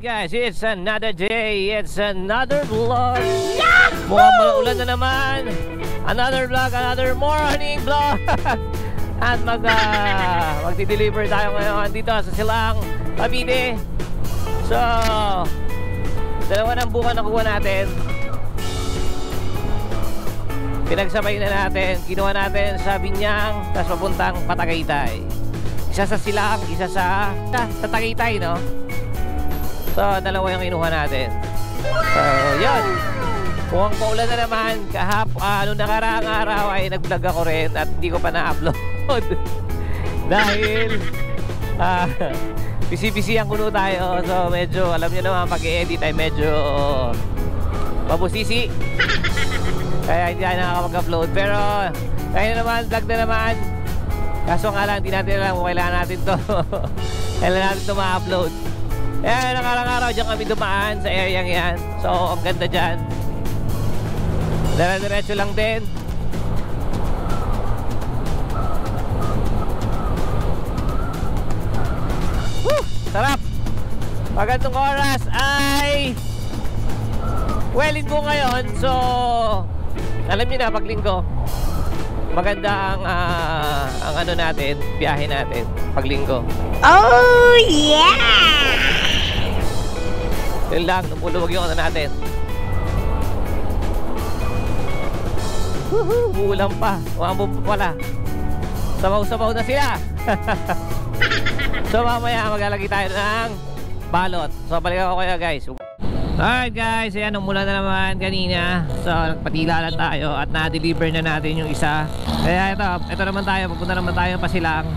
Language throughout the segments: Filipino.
guys, it's another day, it's another vlog. Mukhang malaulan na naman. Another vlog, another morning vlog. At magdi-deliver tayo ngayon dito sa Silang, Cavite. So, dalawa ng buka na kuha natin. Pinagsabay na natin, kinuha natin sa Binyang, tapos papuntang Patagaytay. Isa sa Silang, isa sa Tagaytay, no? So, dalawa yung kinuha natin. So, yun. Mukhang paulan na naman. Nung nakaraang araw ay nag-vlog ako rin at hindi ko pa na-upload. Dahil, busy-busy ang kuno tayo. So, medyo, alam nyo naman, pag-i-edit ay medyo mabusisi. Kaya hindi tayo nakakapag-upload. Pero, kaya naman, vlog na naman. Kaso nga lang, hindi natin alam kung kailangan natin to. Kailangan natin to ma-upload. Kaya nakarang araw dyan kami dumaan sa area yan. So, ang ganda dyan. Diretso lang din. Woo! Sarap! Pagantong oras ay linggo ngayon. So, alam niyo na, pag linggo maganda ang ano natin, biyahe natin pag linggo. Oh yeah! Yun lang, lumuluwag yung ano natin. Uulan pa. Umambong pa pala. Sabaw-sabaw na sila. So mamaya maglalagay tayo ng balot. So balikan ko kayo guys. Alright guys, ayan, umulan na naman kanina. So nagpatila lang tayo at na-deliver na natin yung isa. Kaya ito naman tayo, pupunta naman tayo pa Silang.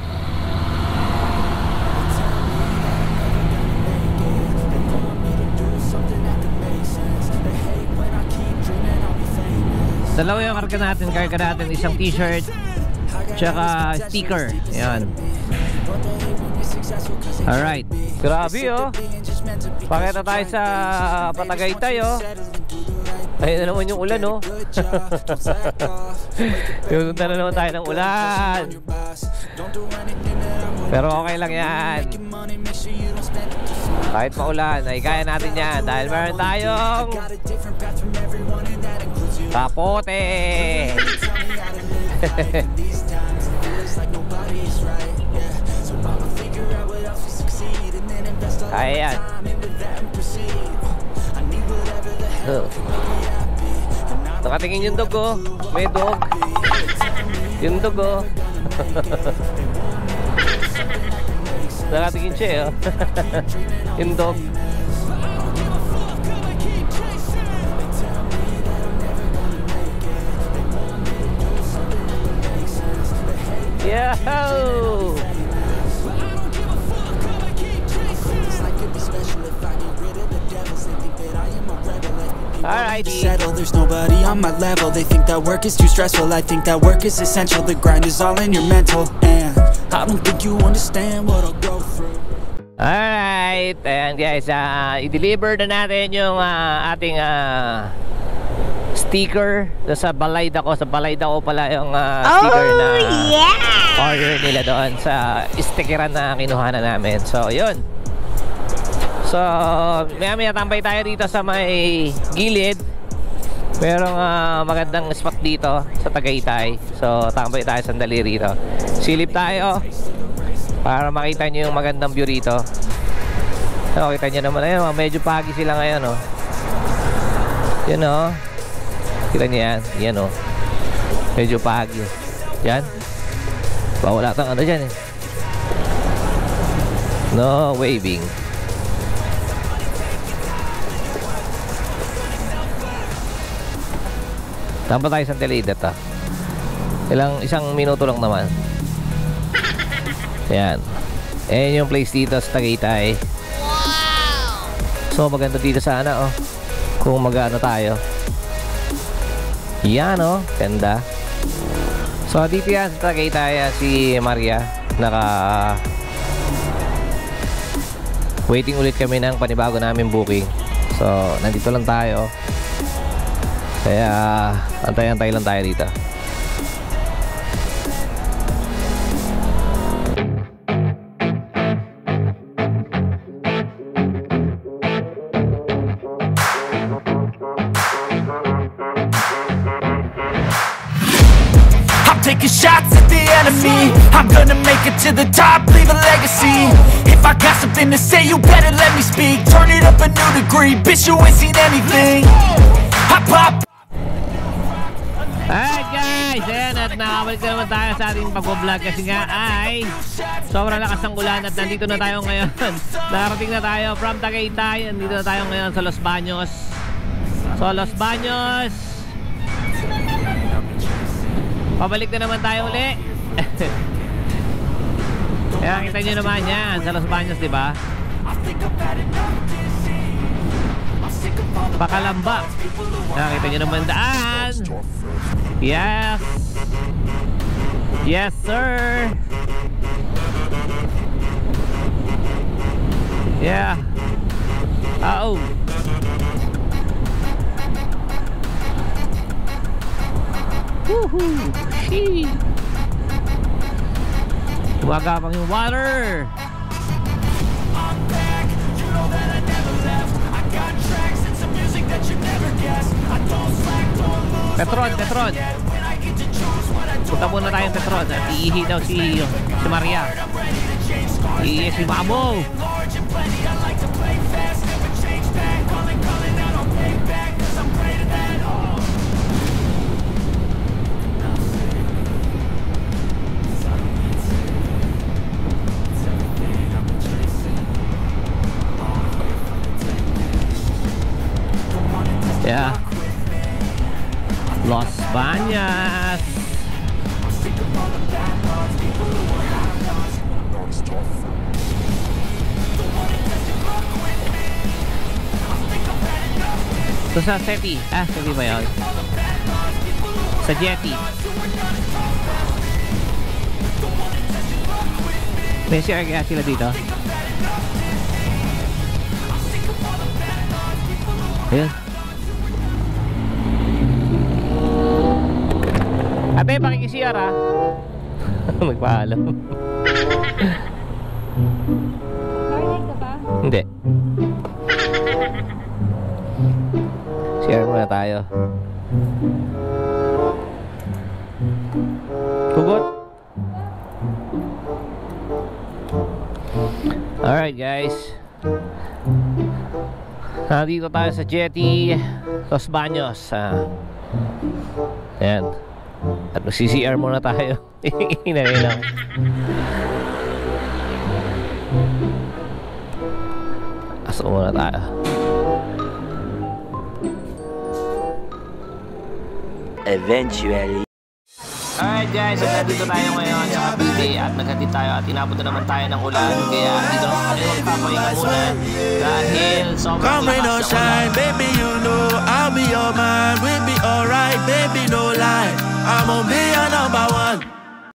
Dalawa yung karga natin, isang t-shirt tsaka sticker. Ayan. Alright. Grabe oh. Pakita tayo sa Patagaytay oh. Ayun na naman yung ulan oh. Punta na naman tayo ng ulan. Pero okay lang yan. Kahit maulan ay kaya natin yan. Dahil meron tayong kapote. Kaya yan. Nakatingin yung dog oh. May dog. Yung dog oh. Nakatingin siya oh. Yung dog. Yo! Alrighty. There's nobody on my level. They think that work is too stressful. I think that work is essential. The grind is all in your mental, and I don't think you understand what I'll go through. Alright, ayan guys, i-deliver na natin yung ating sticker sa Balayda ko. Sa Balayda ko pala yung sticker na order nila doon sa stickeran na kinuha na namin. So, yun. So, maya tambay tayo dito sa may gilid. Merong magandang spot dito sa Tagaytay. So, tambay tayo sandali rito. Silip tayo para makita nyo yung magandang view rito. So, kita nyo naman ayun, medyo pagi sila ngayon oh. Yun oh. Kita nyo yan. Yan oh. Medyo pagi. Yan. Wala tang ano dyan eh. No waving. Tampa tayo sa Teledet ah. Isang minuto lang naman. Ayan. Ayan yung place dito sa Tagaytay. So maganda dito sana oh. Kung mag-ano tayo. Yan oh. Ganda. So dito yan sa Tagaytay si Maria. Waiting ulit kami ng panibago namin booking. So nandito lang tayo. Kaya antay-antay lang tayo dito. taking shots at the enemy. I'm gonna make it to the top, leave a legacy. If I got something to say, you better let me speak. Turn it up a new degree, bitch, you ain't seen anything. I pop. Alright guys, ayan at nakabalik na naman tayo sa ating pag-vlog kasi nga ay sobrang lakas ng ulan at nandito na tayo ngayon. Narating na tayo from Tagaytay, nandito na tayo ngayon sa Los Baños. So Los Baños, pabalik na naman tayo uli. Kaya kita nyo naman yan sa Los Baños, diba? Pakalamba. Nakita nyo naman daan. Yes. Yes sir. Yeah. Oh. Woohoo. Shee. Wagapang yung water. Petron. Punta muna tayong Petron at iihi daw si Maria. Iihi si Mamo. Yeah. Los Baños. Ito sa Seti. Seti ba yun? Sa Jetty. May CR kaya sila dito? Ayun. Ate, pakikisiyar ha. Magpaalam. Narinig ka ba? Hindi. Share muna tayo. Hugot. Alright guys. Nandito tayo sa Jetty Los Baños. Ayan. At mag-CCR muna tayo. Hinay lang. Aso muna tayo. Eventually. Alright guys, so nandito tayo ngayon sa Cavite at naghatid tayo at inabot na naman tayo ng ulan. Kaya dito naman kami magpapahinga muna dahil sobrang lakas ng ulan. Baby, you know I'll be your man. We'll be alright, baby, no lie. I'm on